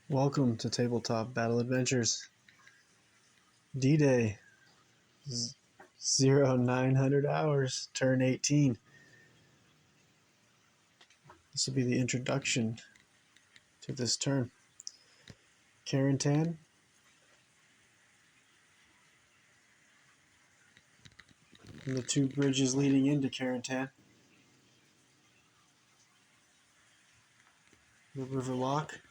Welcome to Tabletop Battle Adventures. DDay 0900 hours, turn 18. This will be the introduction to this turn. Carentan. And the two bridges leading into Carentan. The River Lock,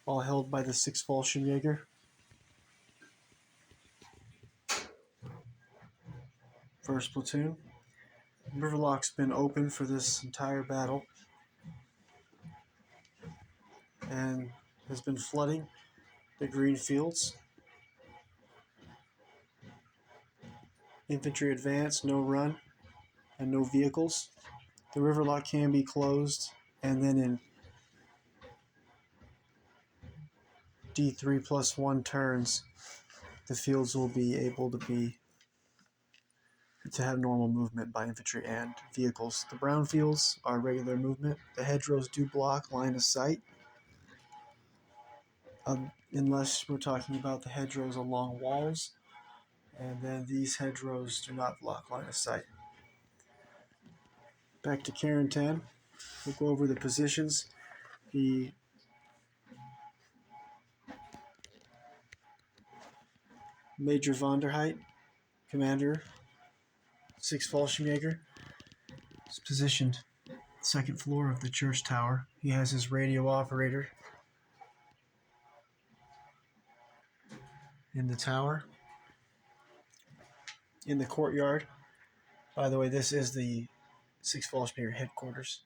all held by the 6th Fallschirmjäger. First platoon. River Lock's been open for this entire battle and has been flooding the green fields. Infantry advance, no run, and no vehicles. The River Lock can be closed, and then in D3+1 turns, the fields will be able to have normal movement by infantry and vehicles. The brown fields are regular movement. The hedgerows do block line of sight, unless we're talking about the hedgerows along walls, and then these hedgerows do not block line of sight. Back to Carentan. We'll go over the positions. The Major von der Heit, commander, 6th Fallschirmjäger, is positioned second floor of the church tower. He has his radio operator in the tower. In the courtyard, by the way, this is the 6th Fallschirmjäger headquarters.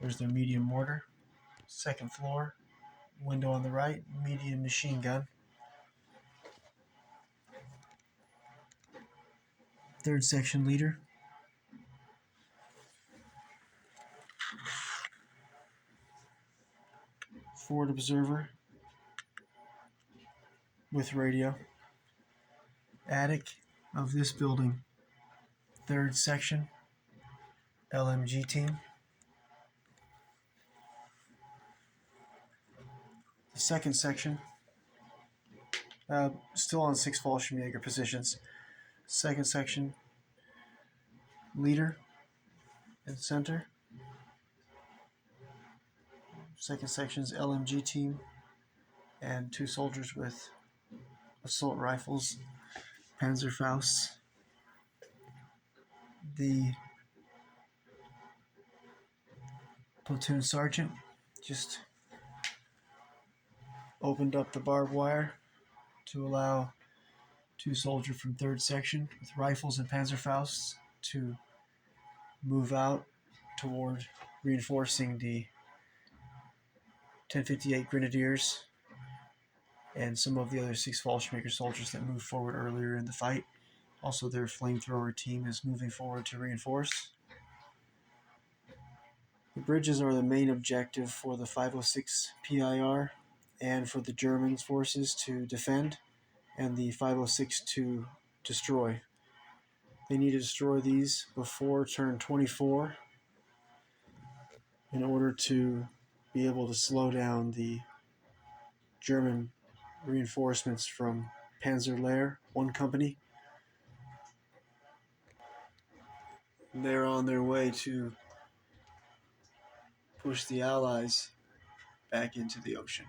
There's their medium mortar. Second floor, window on the right, medium machine gun. Third section leader. Forward observer with radio. Attic of this building. Third section, LMG team. The second section, still on 6th Fallschirmjäger positions. Second section, leader in center. Second section's LMG team and two soldiers with assault rifles, Panzerfausts. The platoon sergeant just opened up the barbed wire to allow two soldiers from 3rd section with rifles and Panzerfausts to move out toward reinforcing the 1058 Grenadiers and some of the other 6th Fallschirmjäger soldiers that moved forward earlier in the fight. Also, their flamethrower team is moving forward to reinforce. The bridges are the main objective for the 506 PIR and for the German forces to defend and the 506 to destroy. They need to destroy these before turn 24 in order to be able to slow down the German reinforcements from Panzerlehr, 1 company. They're on their way to push the Allies back into the ocean.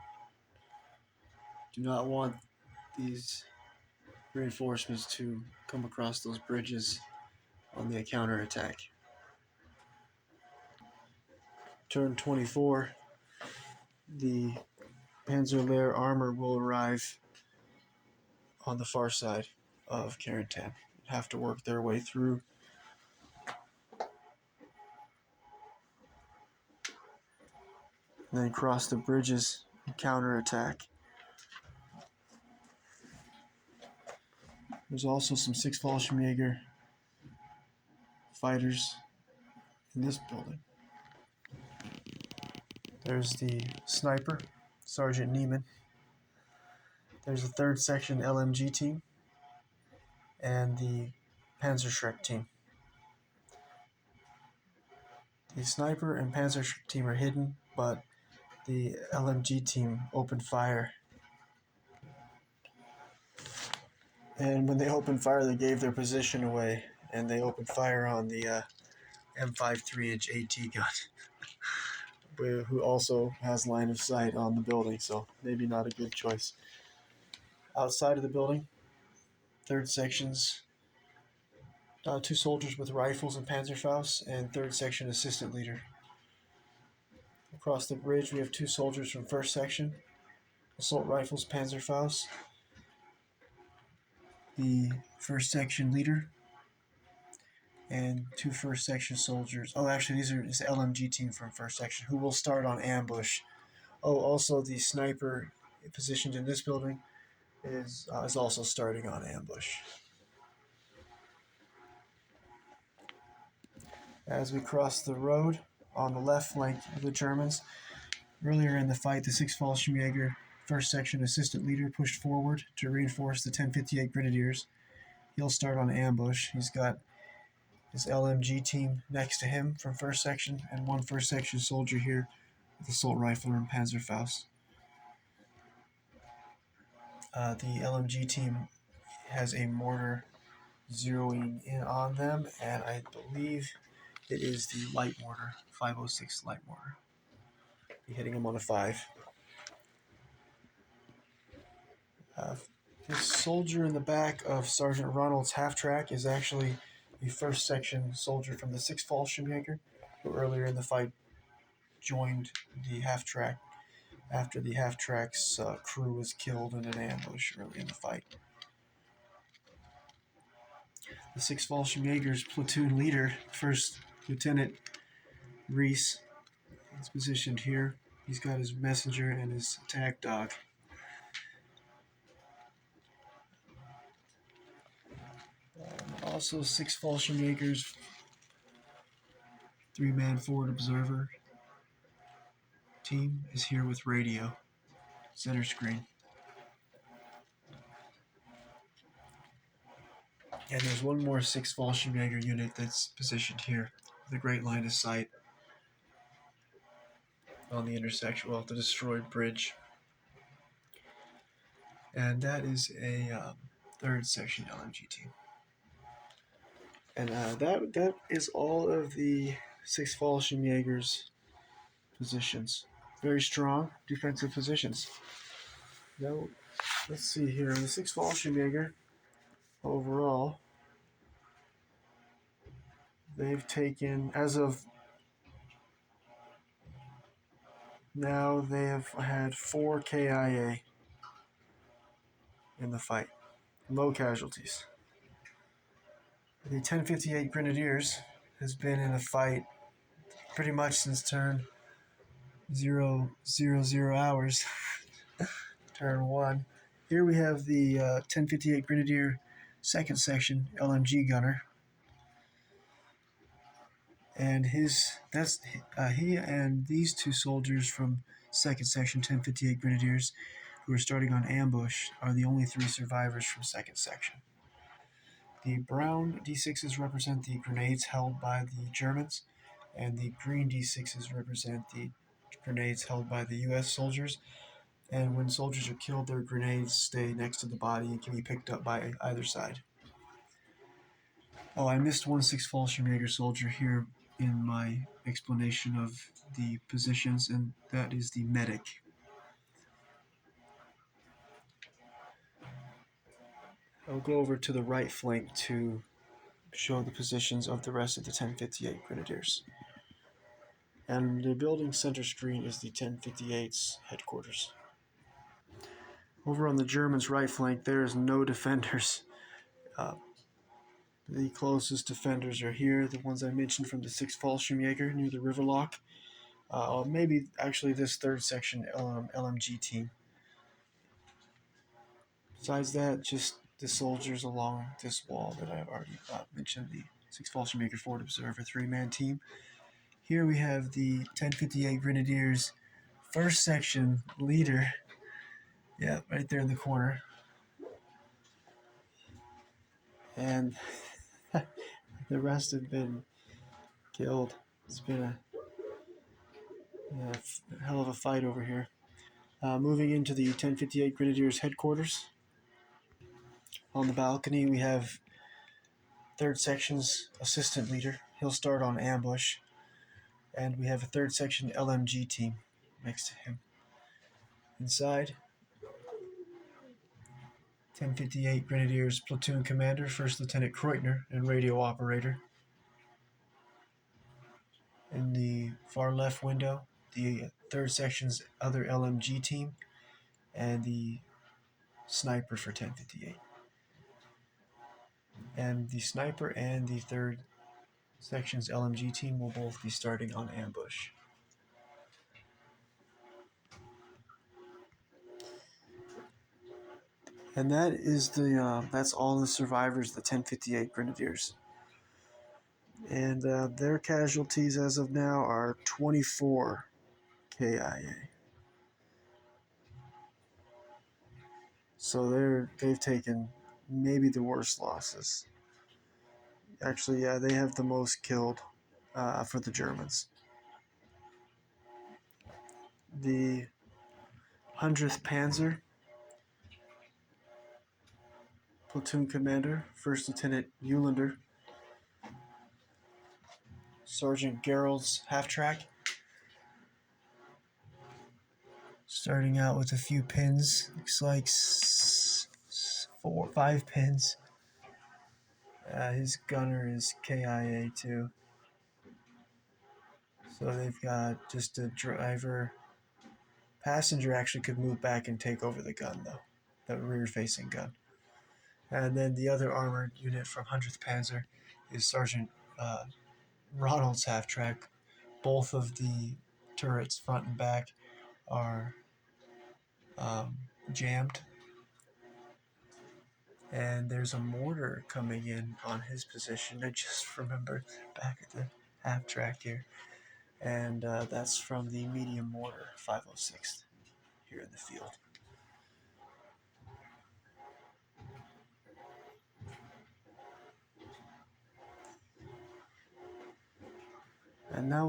Do not want these reinforcements to come across those bridges on the counterattack. Turn 24, the Panzerlehr armor will arrive on the far side of Carentan. Have to work their way through. And then cross the bridges and counterattack. There's also some 6th Fallschirmjäger fighters in this building. There's the sniper, Sergeant Neiman. There's the 3rd section LMG team and the Panzerschreck team. The sniper and Panzerschreck team are hidden, but the LMG team opened fire. And when they opened fire, they gave their position away, and they opened fire on the M5 3-inch AT gun, who also has line of sight on the building, so maybe not a good choice. Outside of the building, third sections, two soldiers with rifles and Panzerfaust, and third section assistant leader. Across the bridge, we have two soldiers from first section, assault rifles, Panzerfaust, the first section leader, and two first section soldiers. Oh, actually, these are the LMG team from first section who will start on ambush. Oh, also the sniper positioned in this building is also starting on ambush. As we cross the road on the left flank of the Germans, earlier in the fight, the 6th Fallschirmjäger first section assistant leader pushed forward to reinforce the 1058 Grenadiers. He'll start on ambush. He's got his LMG team next to him from first section, and one first section soldier here with assault rifler and Panzerfaust. The LMG team has a mortar zeroing in on them, and I believe it is the light mortar, 506 light mortar. Be hitting them on a 5. This soldier in the back of Sergeant Ronald's half-track is actually a first section soldier from the 6th Fallschirmjäger, who earlier in the fight joined the half-track after the half-track's crew was killed in an ambush early in the fight. The 6th Fallschirmjäger's platoon leader, First Lieutenant Reese, is positioned here. He's got his messenger and his attack dog. Also, 6th Fallschirmjäger's 3-man forward observer team is here with radio, center screen. And there's one more 6th Fallschirmjäger unit that's positioned here with a great line of sight on the intersection, well, the destroyed bridge. And that is a third section LMG team. And that is all of the 6th Fallschirmjäger's positions. Very strong defensive positions. Now, let's see here. The 6th Fallschirmjäger, overall, they've taken, as of now, they have had 4 KIA in the fight. Low casualties. The 1058 Grenadiers has been in a fight pretty much since turn 000 hours. Turn 1. Here we have the 1058 Grenadier second section LMG gunner, and he and these two soldiers from second section 1058 Grenadiers who are starting on ambush are the only 3 survivors from second section. The brown D6s represent the grenades held by the Germans, and the green D6s represent the grenades held by the US soldiers. And when soldiers are killed, their grenades stay next to the body and can be picked up by either side. Oh, I missed one 6th Fallschirmjäger soldier here in my explanation of the positions, and that is the medic. I'll go over to the right flank to show the positions of the rest of the 1058 Grenadiers. And the building center screen is the 1058's headquarters. Over on the Germans' right flank, there is no defenders. The closest defenders are here, the ones I mentioned from the 6th Fallschirmjäger near the river lock. Maybe actually this third section LMG team. Besides that, just the soldiers along this wall that I've already mentioned, the 6th Fallschirmjäger forward observer 3-man team. Here we have the 1058 Grenadiers first section leader. Yeah, right there in the corner. And the rest have been killed. It's been hell of a fight over here. Moving into the 1058 Grenadiers headquarters. On the balcony, we have 3rd Section's assistant leader. He'll start on ambush. And we have a 3rd Section LMG team next to him. Inside, 1058 Grenadiers platoon commander, 1st Lieutenant Kreutner, and radio operator. In the far left window, the 3rd Section's other LMG team and the sniper for 1058. And the sniper and the 3rd Section's LMG team will both be starting on ambush. And that is that's all the survivors of the 1058 Grenadiers. And their casualties as of now are 24 KIA. So they've taken maybe the worst losses. Actually, yeah, they have the most killed for the Germans. The 100th Panzer platoon commander, 1st Lieutenant Eulander, Sergeant Gerald's half-track. Starting out with a few pins, looks like 5 pins. His gunner is KIA too. So they've got just a driver. Passenger actually could move back and take over the gun though, the rear-facing gun. And then the other armored unit from 100th Panzer is Sergeant Ronald's half-track. Both of the turrets, front and back, are jammed. And there's a mortar coming in on his position. I just remembered back at the half-track here. And that's from the medium mortar, 506th, here in the field. And now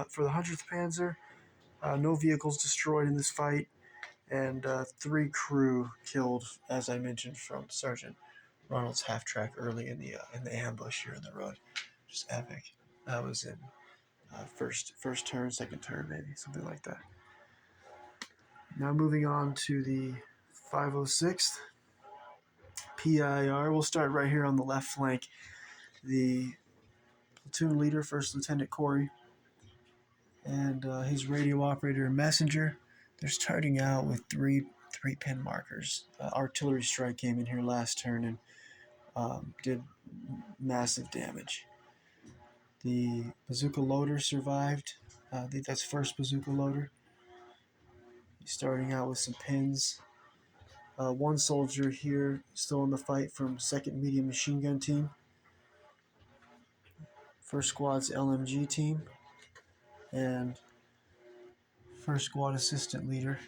for the 100th Panzer, no vehicles destroyed in this fight, and 3 crew killed, as I mentioned, from Sergeant Ronald's half-track early in the ambush here in the road. Just epic. That was in first turn, second turn, maybe something like that. Now moving on to the 506th PIR. We'll start right here on the left flank. The platoon leader, 1st Lieutenant Corey, and his radio operator and messenger. They're starting out with three pin markers. Artillery strike came in here last turn and did massive damage. The bazooka loader survived. I think that's 1st bazooka loader. He's starting out with some pins. 1 soldier here still in the fight from 2nd medium machine gun team. 1st squad's LMG team. And 1st squad assistant leader.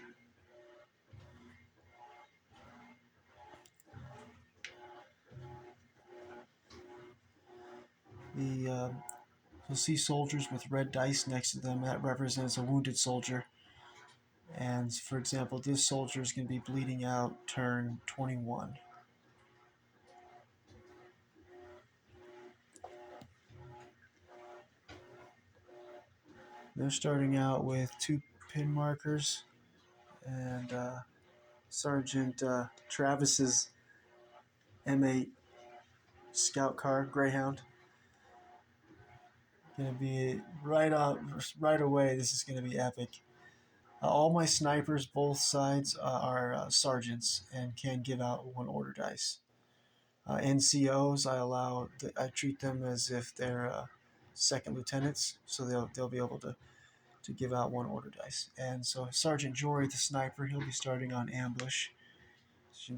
You'll see soldiers with red dice next to them. That represents a wounded soldier. And for example, this soldier is going to be bleeding out turn 21. They're starting out with 2 pin markers, and Sergeant Travis's M8 scout car, Greyhound. Gonna be right away. This is gonna be epic. All my snipers, both sides, are sergeants and can give out 1 order dice. NCOs, I treat them as if they're 2nd lieutenants, so they'll be able to give out 1 order dice. And so Sergeant Jory, the sniper, he'll be starting on ambush.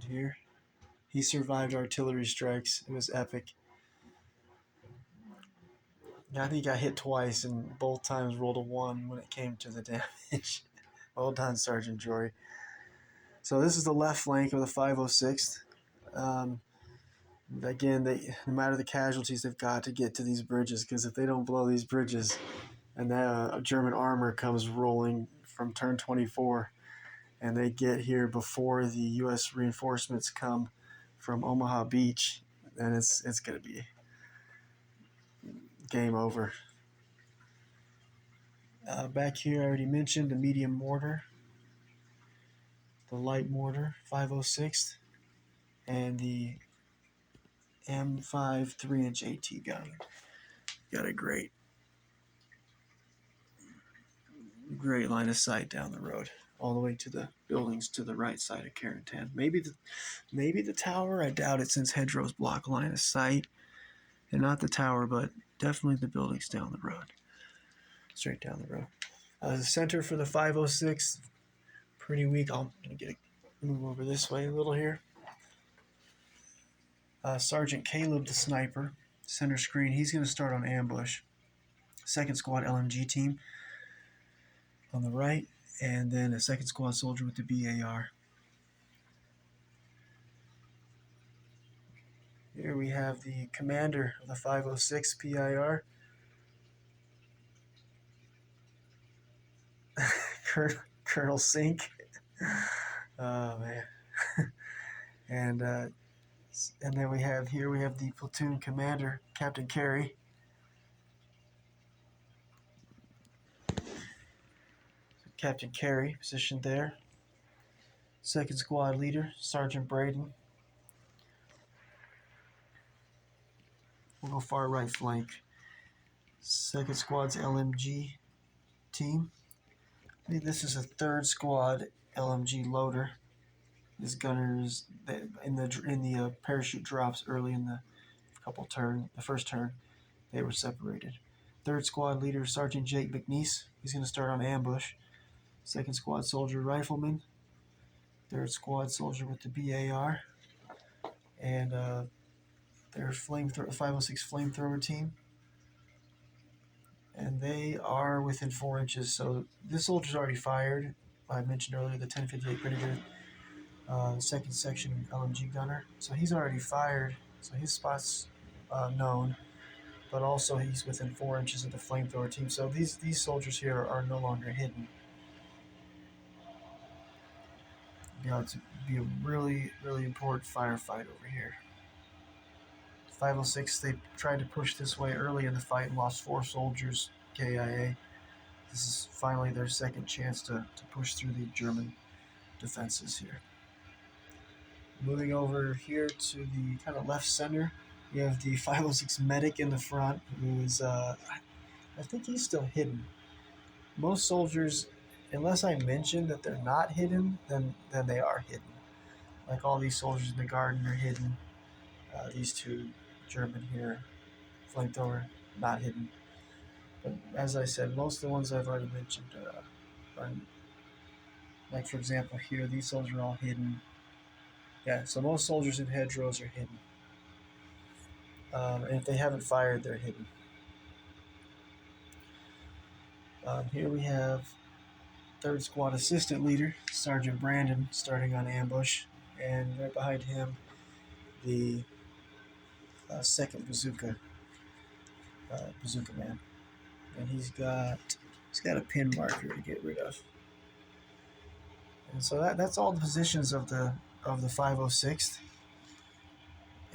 Here, he survived artillery strikes. It was epic. I think he got hit twice, and both times rolled a 1 when it came to the damage. Well done, Sergeant Jory. So this is the left flank of the 506th. Again, no matter the casualties, they've got to get to these bridges, because if they don't blow these bridges, and then a German armor comes rolling from turn 24, and they get here before the U.S. reinforcements come from Omaha Beach, and it's going to be game over. Back here, I already mentioned the medium mortar, the light mortar, 506, and the M5 3-inch AT gun. Got a great line of sight down the road, all the way to the buildings to the right side of Carentan. Maybe the tower. I doubt it, since hedgerows block line of sight, and not the tower, but definitely the buildings down the road, straight down the road. The center for the 506, pretty weak. I'm gonna move over this way a little here. Sergeant Caleb, the sniper, center screen. He's going to start on ambush. Second squad LMG team on the right, and then a second squad soldier with the BAR. Here we have the commander of the 506 PIR, Colonel Sink. Oh man. And then we have the platoon commander, Captain Carey. Captain Carey positioned there. Second squad leader, Sergeant Braden. We'll go far right flank. Second squad's LMG team. This is a third squad LMG loader. His gunners in the parachute drops early in the first turn, they were separated. Third squad leader, Sergeant Jake McNeese. He's going to start on ambush. Second squad soldier, rifleman. Third squad soldier with the BAR, and their 506 flamethrower team. And they are within 4 inches. So this soldier's already fired. I mentioned earlier the 1058 Grenadier, second section LMG gunner. So he's already fired. So his spot's known, but also he's within 4 inches of the flamethrower team. So these soldiers here are no longer hidden. It's be a really, really important firefight over here. 506, they tried to push this way early in the fight and lost 4 soldiers KIA. This is finally their second chance to push through the German defenses here. Moving over here to the kind of left center, you have the 506 medic in the front, who is, I think he's still hidden. Most soldiers, unless I mention that they're not hidden, then they are hidden. Like all these soldiers in the garden are hidden. These 2 German here, flamethrower, not hidden. But as I said, most of the ones I've already mentioned are, like for example here, these soldiers are all hidden. Yeah, so most soldiers in hedgerows are hidden. And if they haven't fired, they're hidden. Here we have third squad assistant leader, Sergeant Brandon, starting on ambush. And right behind him, the second bazooka man. And he's got a pin marker to get rid of. And so that's all the positions of the 506th.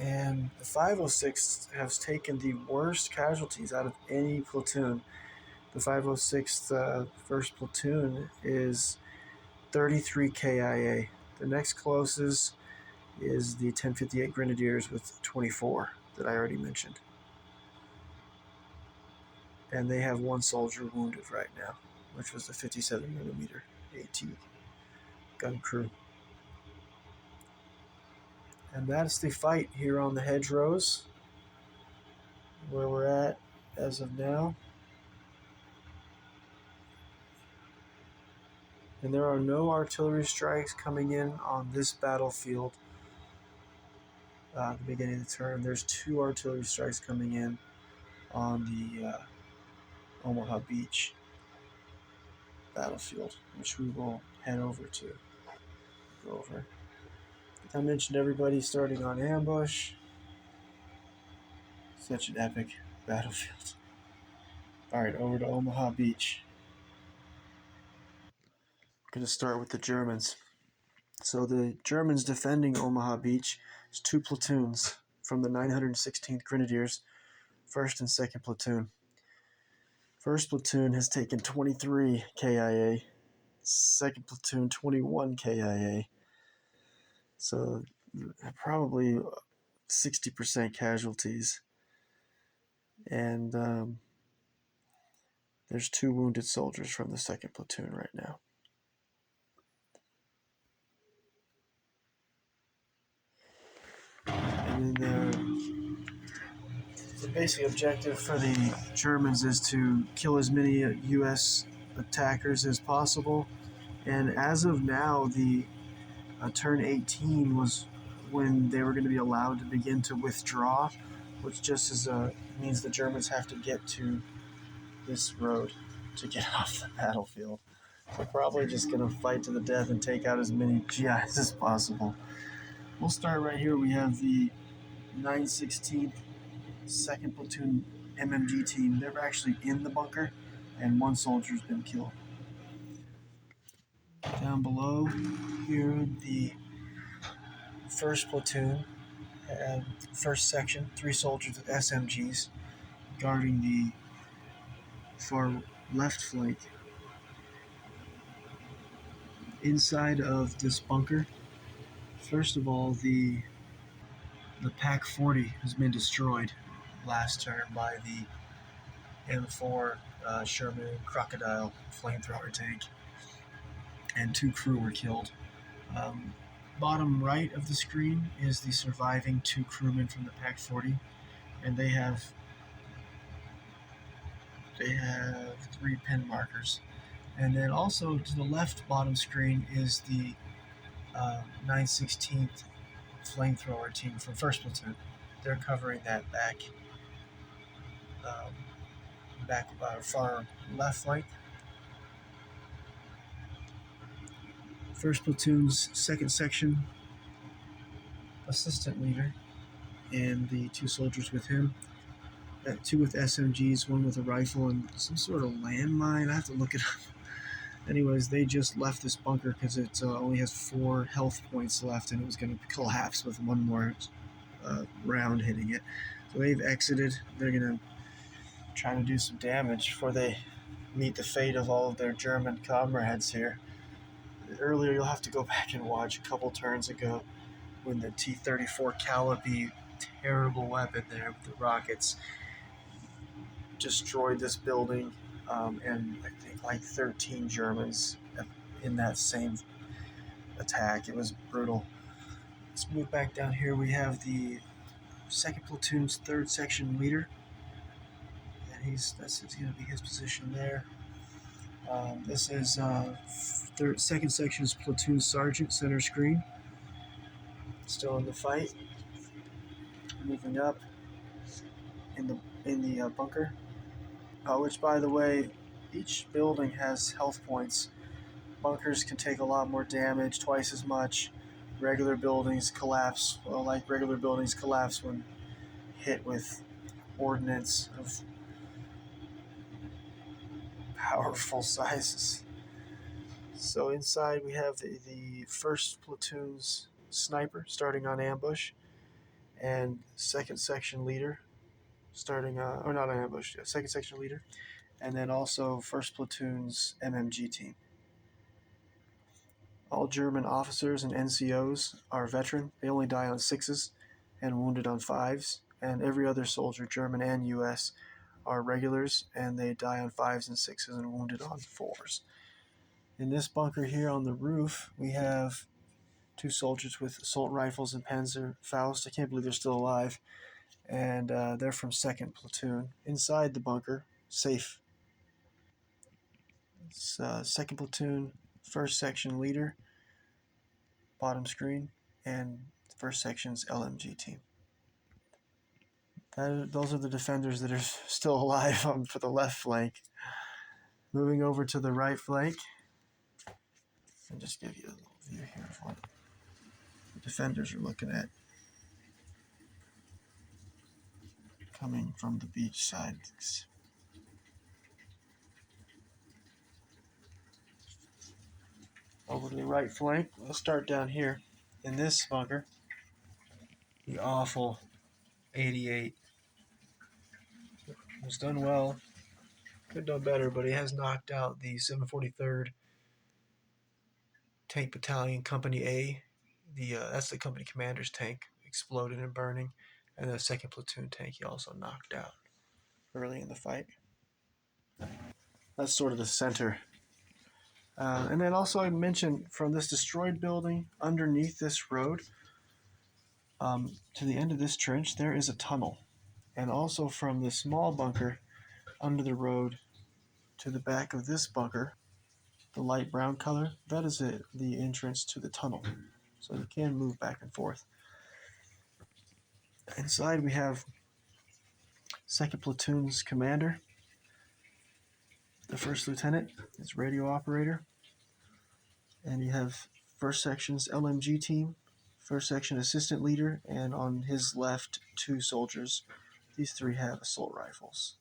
And the 506th has taken the worst casualties out of any platoon. The 506th first platoon is 33 KIA. The next closest is the 1058 Grenadiers with 24 that I already mentioned. And they have 1 soldier wounded right now, which was the 57mm AT gun crew. And that's the fight here on the hedgerows, where we're at as of now. And there are no artillery strikes coming in on this battlefield at the beginning of the turn. There's 2 artillery strikes coming in on the Omaha Beach battlefield, which we will head over to. Go over. I mentioned everybody starting on ambush. Such an epic battlefield. All right, over to Omaha Beach. I'm going to start with the Germans. So the Germans defending Omaha Beach is 2 platoons from the 916th Grenadiers, 1st and 2nd Platoon. 1st Platoon has taken 23 KIA, 2nd Platoon 21 KIA. So probably 60% casualties. And there's 2 wounded soldiers from the 2nd Platoon right now. And then the basic objective for the Germans is to kill as many U.S. attackers as possible. And as of now, the Turn 18 was when they were going to be allowed to begin to withdraw, which just is means the Germans have to get to this road to get off the battlefield. We're probably just going to fight to the death and take out as many GIs as possible. We'll start right here. We have the 916th 2nd Platoon MMG team. They're actually in the bunker, and 1 soldier's been killed. Down below here, the 1st Platoon, 1st Section, 3 soldiers with SMGs guarding the far left flank. Inside of this bunker, first of all, the PaK 40 has been destroyed last turn by the M4 Sherman Crocodile flamethrower tank, and 2 crew were killed. Bottom right of the screen is the surviving 2 crewmen from the PaK 40, and they have 3 pin markers. And then also to the left bottom screen is the 916th flamethrower team from 1st Platoon. They're covering that back far left flank. 1st Platoon's 2nd Section assistant leader and the 2 soldiers with him. 2 with SMGs, 1 with a rifle and some sort of landmine. I have to look it up. Anyways, they just left this bunker because it only has 4 health points left, and it was going to collapse with 1 more round hitting it. So they've exited. They're going to try to do some damage before they meet the fate of all of their German comrades here. Earlier, you'll have to go back and watch a couple turns ago when the T-34 Calibre, terrible weapon there with the rockets, destroyed this building, and I think like 13 Germans in that same attack. It was brutal. Let's move back down here. We have the 2nd Platoon's 3rd Section leader, and that's going to be his position there. This is 2nd Section's platoon sergeant, center screen, still in the fight. Moving up in the bunker, which, by the way, each building has health points. Bunkers can take a lot more damage, twice as much. Regular buildings collapse. Well, like regular buildings collapse when hit with ordnance of powerful sizes. So inside we have the 1st Platoon's sniper starting on ambush, and 2nd Section leader starting or not on ambush, 2nd Section leader, and then also 1st Platoon's MMG team. All German officers and NCOs are veteran. They only die on 6s and wounded on 5s, and every other soldier, German and US, are regulars, and they die on 5s and 6s and wounded on 4s. In this bunker here on the roof, we have 2 soldiers with assault rifles and Panzer Faust. I can't believe they're still alive. And they're from 2nd Platoon. Inside the bunker, safe. It's 2nd Platoon, 1st Section leader, bottom screen, and 1st Section's LMG team. Those are the defenders that are still alive for the left flank. Moving over to the right flank, I'll just give you a little view here of what the defenders are looking at coming from the beach side. over to the right flank. We'll start down here in this bunker. The awful 88 was done well. Could have done better, but he has knocked out the 743rd Tank Battalion Company A. That's the company commander's tank, exploded and burning, and the 2nd platoon tank he also knocked out early in the fight. That's sort of the center. And then also I mentioned from this destroyed building underneath this road to the end of this trench there is a tunnel. And also from the small bunker under the road to the back of this bunker, the light brown color, that is the entrance to the tunnel. So you can move back and forth. Inside we have 2nd Platoon's commander, the 1st Lieutenant, his radio operator, and you have 1st Section's LMG team, 1st Section assistant leader, and on his left 2 soldiers. These 3 have assault rifles.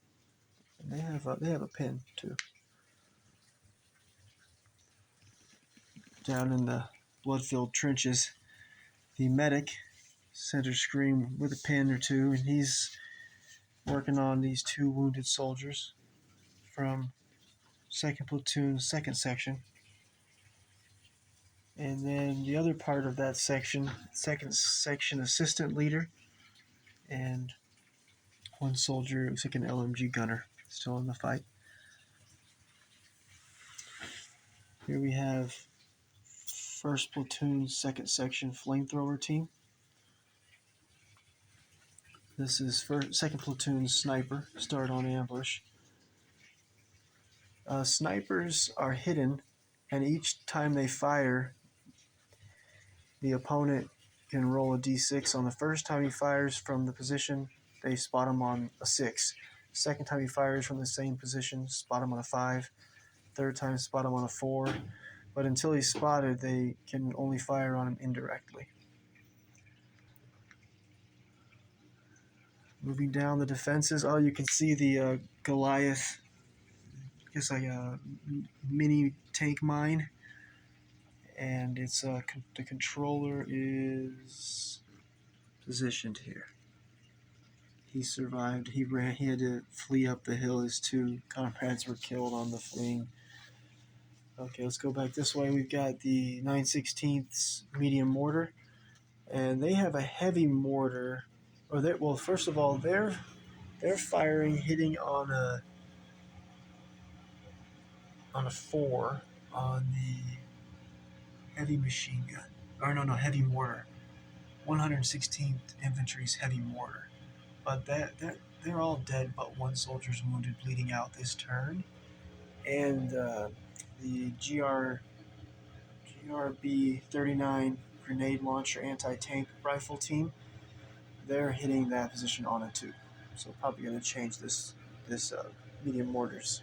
And they have a pin too. Down in the blood-filled trenches, the medic center screen with a pin or 2, and he's working on these 2 wounded soldiers from 2nd Platoon's 2nd Section. And then the other part of that section, 2nd Section assistant leader, and 1 soldier, looks like an LMG gunner, still in the fight. Here we have 1st Platoon's 2nd Section flamethrower team. This is 2nd Platoon's sniper, start on ambush. Snipers are hidden, and each time they fire, the opponent can roll a d6. On the first time he fires from the position, they spot him on a 6. Second time he fires from the same position, spot him on a 5. Third time, spot him on a 4. But until he's spotted, they can only fire on him indirectly. Moving down the defenses, you can see the Goliath, I guess like a mini tank mine. And it's the controller is positioned here. He survived. He had to flee up the hill. His 2 comrades were killed on the fleeing. Okay, let's go back this way. We've got the 9/16 medium mortar, and they have a heavy mortar. First of all, they're firing, hitting on a 4 on the heavy machine gun. Or no, heavy mortar. 116th Infantry's heavy mortar. But they're all dead, but 1 soldier's wounded, bleeding out this turn. And the GRB 39 grenade launcher anti-tank rifle team, they're hitting that position on a 2. So probably going to change this medium mortar's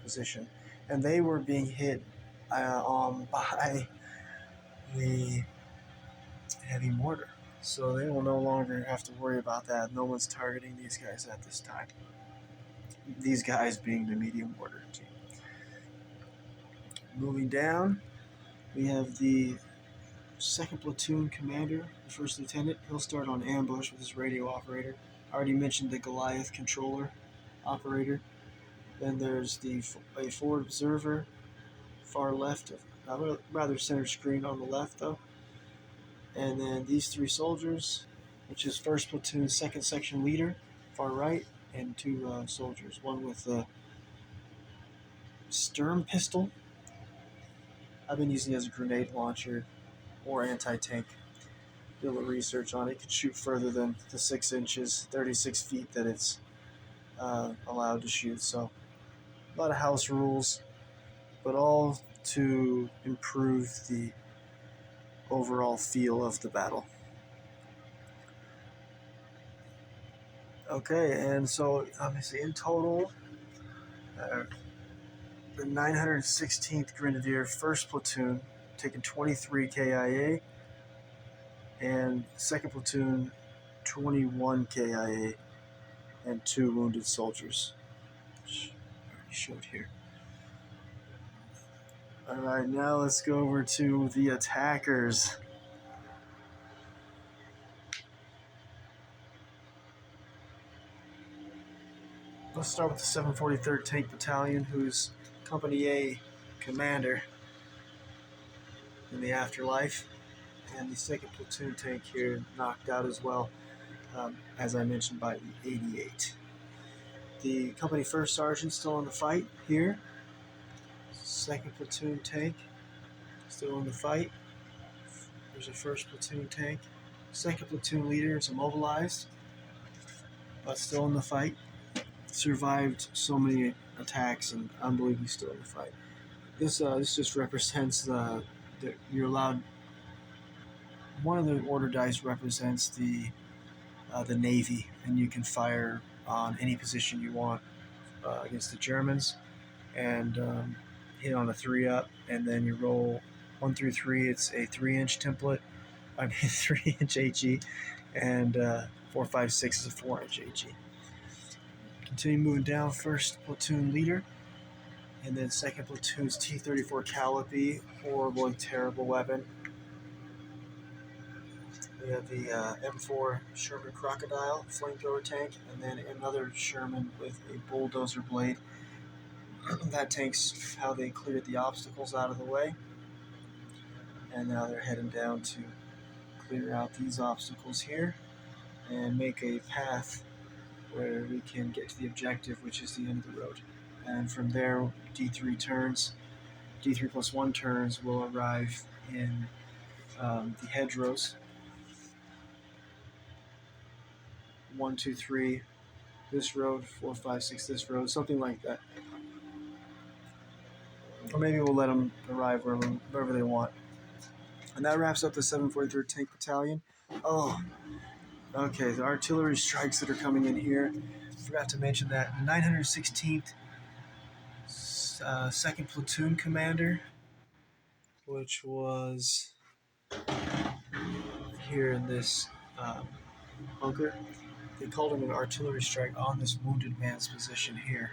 position. And they were being hit by the heavy mortar. So they will no longer have to worry about that. No one's targeting these guys at this time. These guys being the medium mortar team. Moving down, we have the 2nd Platoon commander, the 1st Lieutenant. He'll start on ambush with his radio operator. I already mentioned the Goliath controller operator. Then there's a forward observer, far left, rather center screen on the left though. And then these 3 soldiers, which is 1st Platoon, 2nd Section leader, far right, and 2 soldiers. One with a Sturm pistol. I've been using it as a grenade launcher or anti-tank. Do a little research on it. It could shoot further than the 6 inches, 36 feet that it's allowed to shoot. So a lot of house rules, but all to improve the overall feel of the battle. Okay, and so obviously in total, the 916th Grenadier 1st Platoon taking 23 KIA, and 2nd Platoon 21 KIA, and 2 wounded soldiers, which I already showed here. Alright, now let's go over to the attackers. Let's start with the 743rd Tank Battalion, who's Company A commander in the afterlife. And the 2nd Platoon tank here knocked out as well, as I mentioned, by the 88. The Company 1st Sergeant still in the fight here. 2nd Platoon tank still in the fight. There's a 1st Platoon tank. 2nd Platoon leader is immobilized, but still in the fight. Survived so many attacks and unbelievably still in the fight. This just represents the you're allowed. One of the order dice represents the Navy, and you can fire on any position you want against the Germans, and hit on a 3-up, and then you roll 1 through 3. It's a 3-inch template. I mean 3-inch HE, and 4, 5, 6 is a 4-inch HE. Continue moving down. 1st Platoon leader, and then 2nd Platoon's T-34 Calliope, horrible and terrible weapon. We have the M4 Sherman Crocodile flamethrower tank, and then another Sherman with a bulldozer blade. That tank's how they cleared the obstacles out of the way, and now they're heading down to clear out these obstacles here and make a path where we can get to the objective, which is the end of the road. And from there, D3 turns, D3 plus 1 turns will arrive in the hedgerows. 1, 2, 3, this road, 4, 5, 6, this road, something like that. Or maybe we'll let them arrive wherever they want. And that wraps up the 743rd Tank Battalion. Oh, okay, the artillery strikes that are coming in here. Forgot to mention that the 916th 2nd Platoon Commander, which was here in this bunker, they called him an artillery strike on this wounded man's position here.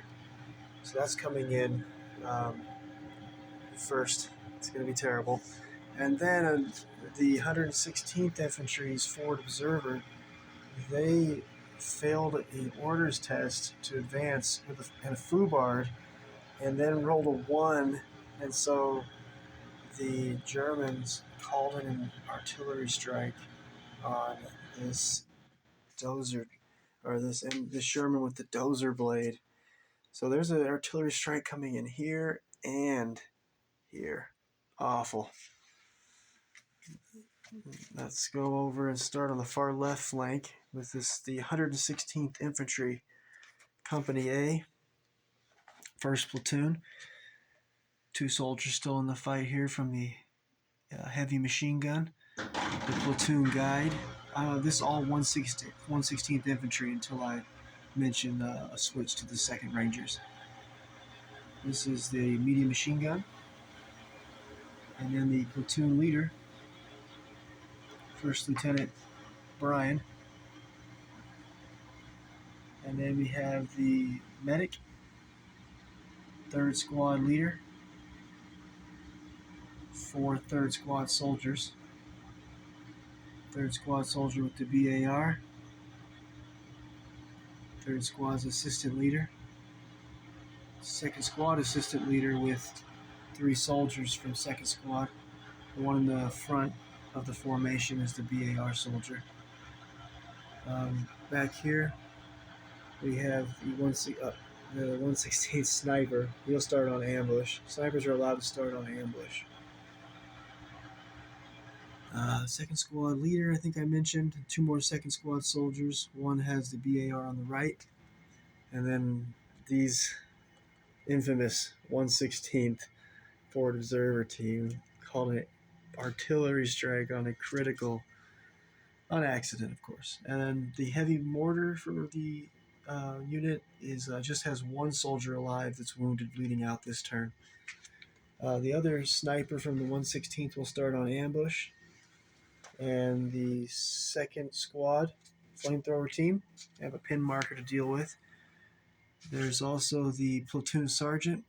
So that's coming in first. It's going to be terrible. And then the 116th Infantry's forward observer, they failed an orders test to advance with a foobarred, and then rolled a 1, and so the Germans called in an artillery strike on this dozer, or this Sherman with the dozer blade. So there's an artillery strike coming in here and here. Awful. Let's go over and start on the far left flank with the 116th Infantry, Company A, 1st Platoon. 2 soldiers still in the fight here from the heavy machine gun. The platoon guide. This is all 116th Infantry until I mention a switch to the 2nd Rangers. This is the medium machine gun. And then the platoon leader, 1st Lieutenant Brian. And then we have the medic, 3rd Squad leader, 4 3rd Squad soldiers. 3rd Squad soldier with the BAR. 3rd Squad's assistant leader. 2nd Squad assistant leader with 3 soldiers from 2nd Squad. The one in the front of the formation is the BAR soldier. Back here, we have the 116th sniper. He'll start on ambush. Snipers are allowed to start on ambush. 2nd Squad leader, I think I mentioned. 2 more 2nd Squad soldiers. One has the BAR on the right. And then these infamous 116th Forward Observer team called an artillery strike on a critical, on accident, of course. And then the heavy mortar for the unit is just has 1 soldier alive that's wounded, bleeding out this turn. The other sniper from the 116th will start on ambush. And the 2nd Squad flamethrower team have a pin marker to deal with. There's also the platoon sergeant,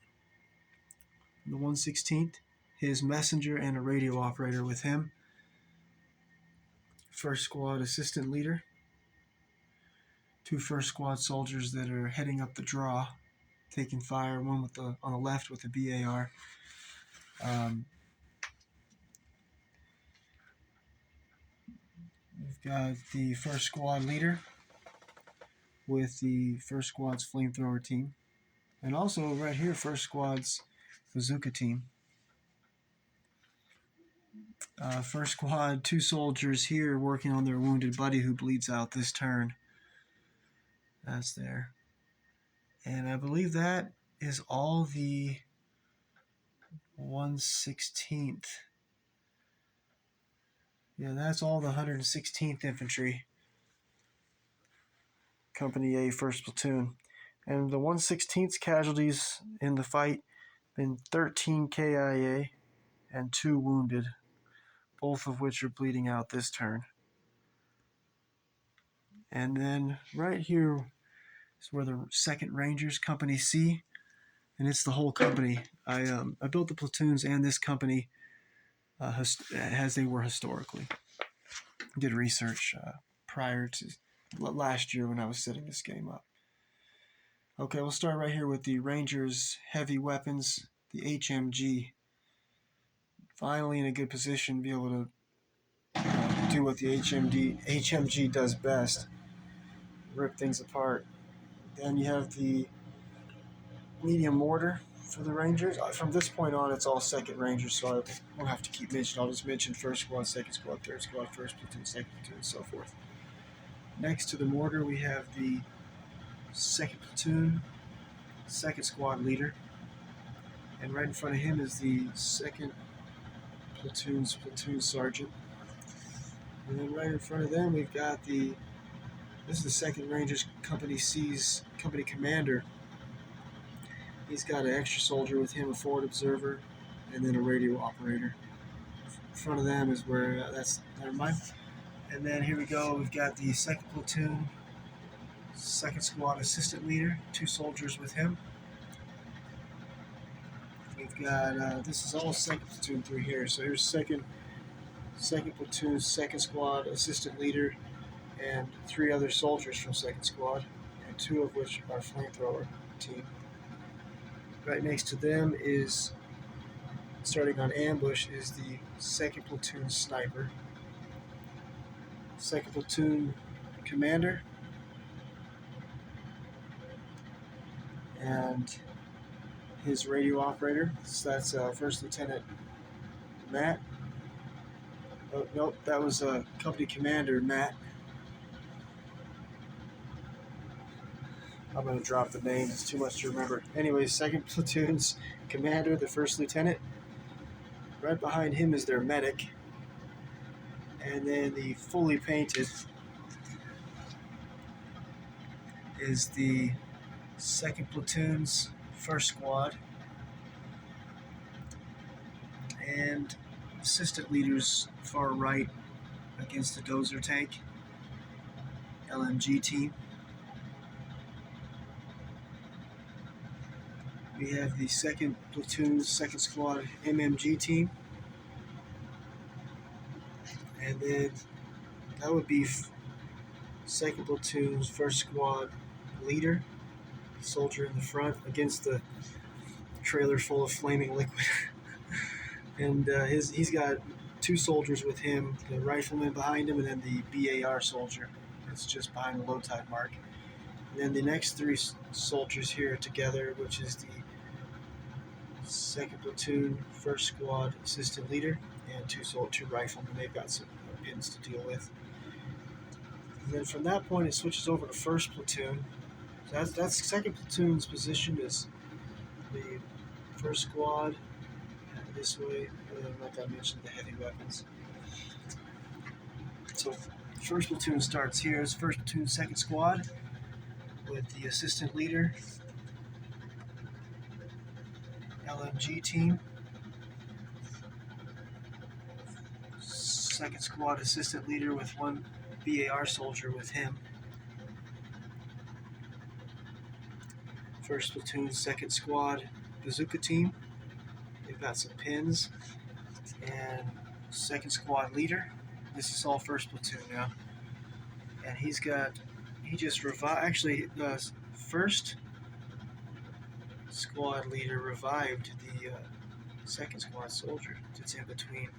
the 116th. his messenger and a radio operator with him. First squad assistant leader. 2 first squad soldiers that are heading up the draw, taking fire. One with on the left with the BAR. We've got the first squad leader with the first squad's flamethrower team, and also right here, first squad's bazooka team. First squad, 2 soldiers here working on their wounded buddy who bleeds out this turn. That's there. And I believe that is all the 116th. Yeah, that's all the 116th Infantry. Company A, 1st Platoon. And the 116th casualties in the fight been 13 KIA and 2 wounded, both of which are bleeding out this turn. And then right here is where the 2nd Rangers, Company C, and it's the whole company. I built the platoons and this company as they were historically. Did research prior to last year when I was setting this game up. Okay, we'll start right here with the Rangers heavy weapons, the HMG. Finally in a good position to be able to do what the HMG does best, rip things apart. Then you have the medium mortar for the Rangers. From this point on, it's all 2nd Rangers, so I won't have to keep mentioning. I'll just mention 1st squad, 2nd squad, 3rd squad, 1st platoon, 2nd platoon, and so forth. Next to the mortar, we have the 2nd platoon, 2nd squad leader, and right in front of him is the 2nd platoon's platoon sergeant. And then right in front of them, we've got this is the 2nd Rangers Company C's company commander. He's got an extra soldier with him, a forward observer, and then a radio operator. In front of them is where never mind. And then here we go. We've got the 2nd platoon, 2nd squad assistant leader, 2 soldiers with him. We've got this is all 2nd platoon through here. So here's 2nd platoon, 2nd squad assistant leader, and 3 other soldiers from 2nd squad, and 2 of which are flamethrower team. Right next to them is, starting on ambush, is the 2nd platoon sniper, 2nd platoon commander, and his radio operator. So that's 1st Lieutenant Matt. Oh, nope, that was company commander Matt. I'm going to drop the name, it's too much to remember. Anyways, 2nd platoon's commander, the 1st lieutenant. Right behind him is their medic. And then the fully painted is the 2nd platoon's 1st squad. And assistant leaders far right against the dozer tank, LMG team. We have the 2nd platoon's 2nd squad MMG team. And then that would be 2nd platoon's 1st squad leader, soldier in the front against the trailer full of flaming liquid. And he's got 2 soldiers with him, the rifleman behind him, and then the BAR soldier that's just behind the low tide mark. And then the next 3 soldiers here together, which is the 2nd platoon, 1st squad assistant leader, and 2 riflemen. They've got some pins to deal with. And then from that point, it switches over to 1st platoon. So that's 2nd platoon's position is the 1st squad this way, and then like I mentioned, the heavy weapons. So 1st platoon starts here as 1st platoon, 2nd squad with the assistant leader, LMG team, 2nd squad assistant leader with 1 BAR soldier with him. 1st platoon, 2nd squad bazooka team. They've got some pins, and second squad leader. This is all first platoon now, and he just revived. Actually, the first squad leader revived the second squad soldier that's in between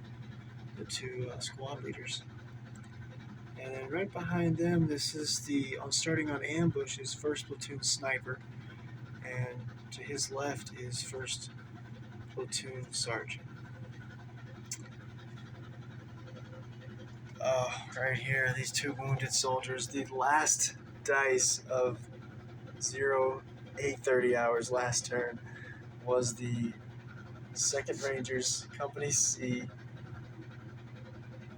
the two squad leaders. And then right behind them, this is starting on ambush is first platoon sniper, and to his left is first platoon sergeant. Right here, these two wounded soldiers, the last dice of 0830 hours last turn was the 2nd Rangers Company C,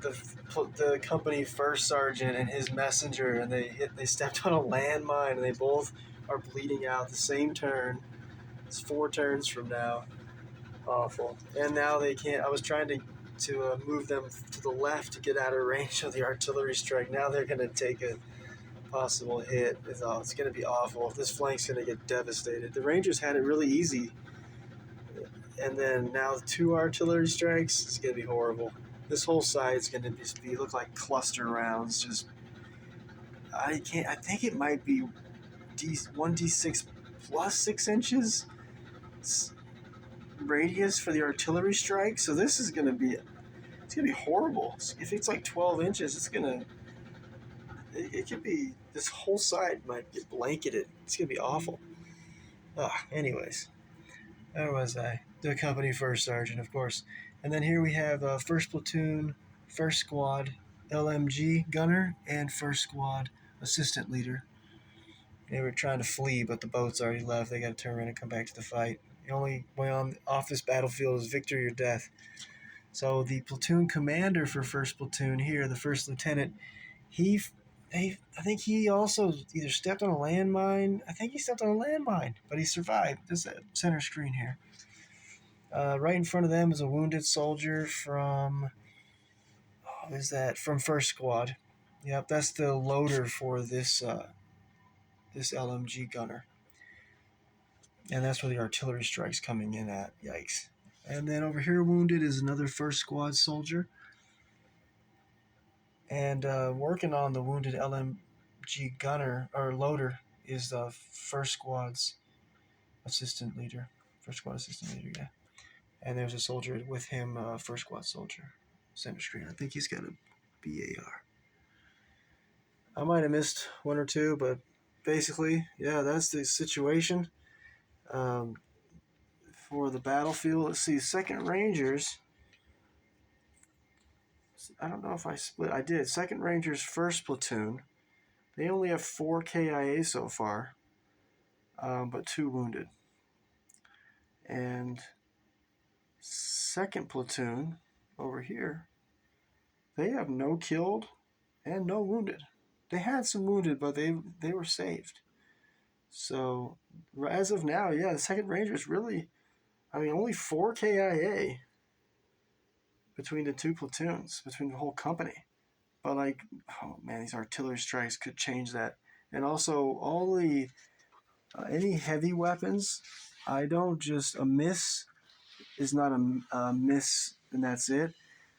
the company first sergeant and his messenger, and they stepped on a landmine, and they both are bleeding out the same turn. It's 4 turns from now. Awful. And now they can't. I was trying to move them to the left to get out of range of the artillery strike. Now they're going to take a possible hit. It's going to be awful. This flank's going to get devastated. The Rangers had it really easy, and then now the 2 artillery strikes. It's going to be horrible. This whole side's going to look like cluster rounds. Just I think it might be 1d6 plus 6 inches radius for the artillery strike. So this is going to be horrible. If it's like 12 inches, it could be, this whole side might get blanketed. It's going to be awful. Anyways, where was I? The company first sergeant, of course. And then here we have first platoon, first squad, LMG gunner, and first squad assistant leader. They were trying to flee, but the boat's already left. They got to turn around and come back to the fight. The only way off this battlefield is victory or death. So the platoon commander for first platoon here, the first lieutenant, I think he also either stepped on a landmine. I think he stepped on a landmine, but he survived. This is center screen here. Right in front of them is a wounded soldier from, from first squad. Yep, that's the loader for this LMG gunner. And that's where the artillery strike's coming in at. Yikes. And then over here wounded is another first squad soldier. And working on the wounded LMG gunner, or loader, is the first squad's assistant leader. First squad assistant leader, yeah. And there's a soldier with him, first squad soldier. Center screen. I think he's got a BAR. I might have missed 1 or 2, but basically, yeah, that's the situation. For the battlefield, let's see, 2nd Rangers. I don't know if I split. I did. 2nd Rangers first platoon. They only have 4 KIA so far, but 2 wounded. And 2nd platoon over here, they have no killed and no wounded. They had some wounded, but they were saved. So as of now, yeah, the 2nd Rangers really, only 4 KIA between the 2 platoons, between the whole company. But these artillery strikes could change that. And also all the any heavy weapons, I don't just, a miss is not a miss and that's it.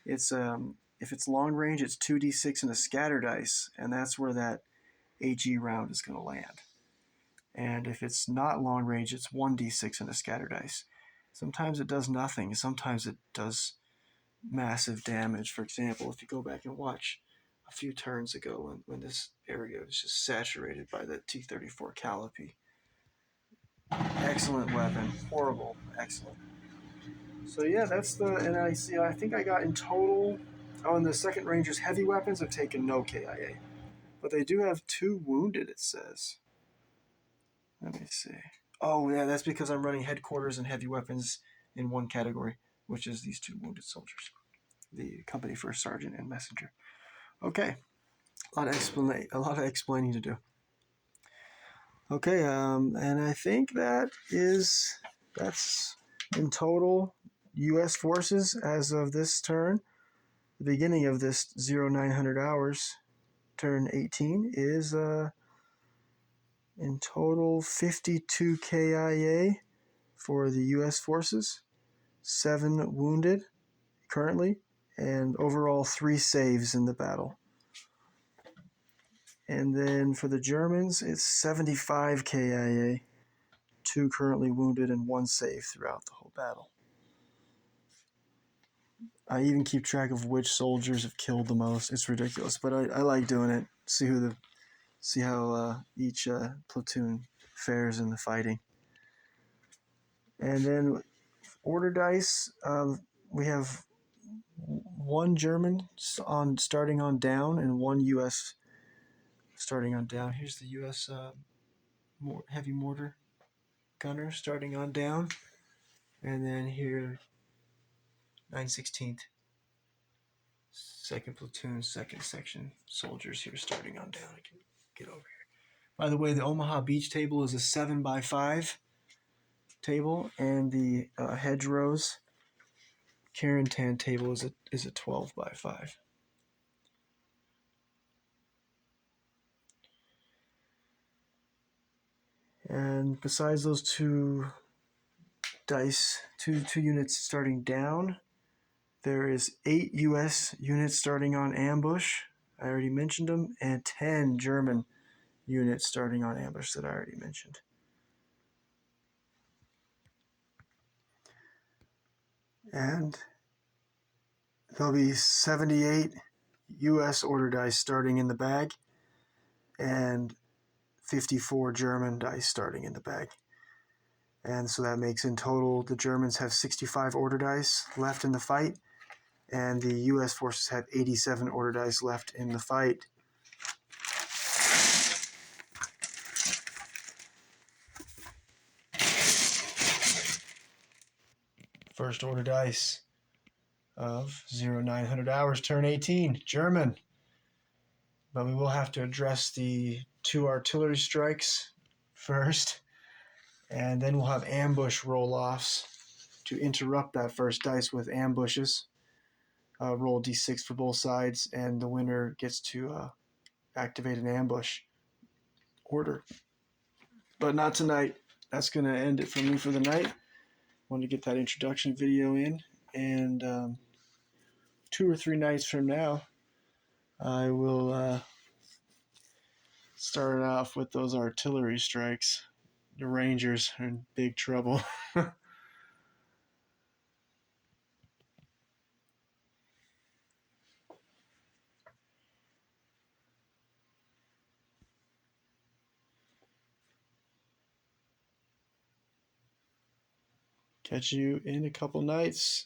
It's if it's long range, it's 2d6 and a scatter dice, and that's where that AG round is going to land. And if it's not long range, it's 1d6 and a scatter dice. Sometimes it does nothing. Sometimes it does massive damage. For example, if you go back and watch a few turns ago when this area was just saturated by the T-34 Calliope. Excellent weapon. Horrible. Excellent. So yeah, that's and I think I got in total, on the 2nd Rangers heavy weapons, I've taken no KIA. But they do have 2 wounded, it says. Let me see. Oh yeah, that's because I'm running headquarters and heavy weapons in one category, which is these 2 wounded soldiers. The company first sergeant and messenger. Okay. A lot of explaining to do. Okay, and I think that's in total U.S. forces as of this turn. The beginning of this 0900 hours, turn 18, is in total 52 KIA for the U.S. forces 7 wounded currently, and overall 3 saves in the battle. And then for the Germans, it's 75 KIA, 2 currently wounded and 1 save throughout the whole battle. I even keep track of which soldiers have killed the most. It's ridiculous, but I like doing it. See how each platoon fares in the fighting. And then order dice, we have 1 German starting on down and 1 U.S. starting on down. Here's the U.S. Heavy mortar gunner starting on down, and then here 9/16th, 2nd platoon, 2nd section soldiers here starting on down. I can get over here. By the way, the Omaha Beach table is a 7x5 table, and the Hedgerows Carentan table is a 12x5. And besides those 2 dice, two units starting down, there is 8 U.S. units starting on ambush. I already mentioned them, and 10 German units starting on ambush that I already mentioned. And there'll be 78 U.S. order dice starting in the bag, and 54 German dice starting in the bag. And so that makes in total, the Germans have 65 order dice left in the fight, and the U.S. forces have 87 order dice left in the fight. First order dice of 0900 hours, turn 18, German. But we will have to address the 2 artillery strikes first, and then we'll have ambush roll-offs to interrupt that first dice with ambushes. Roll d6 for both sides, and the winner gets to activate an ambush order. But not tonight. That's going to end it for me for the night. Wanted to get that introduction video in, and 2 or 3 nights from now, I will start off with those artillery strikes. The Rangers are in big trouble. Catch you in a couple nights.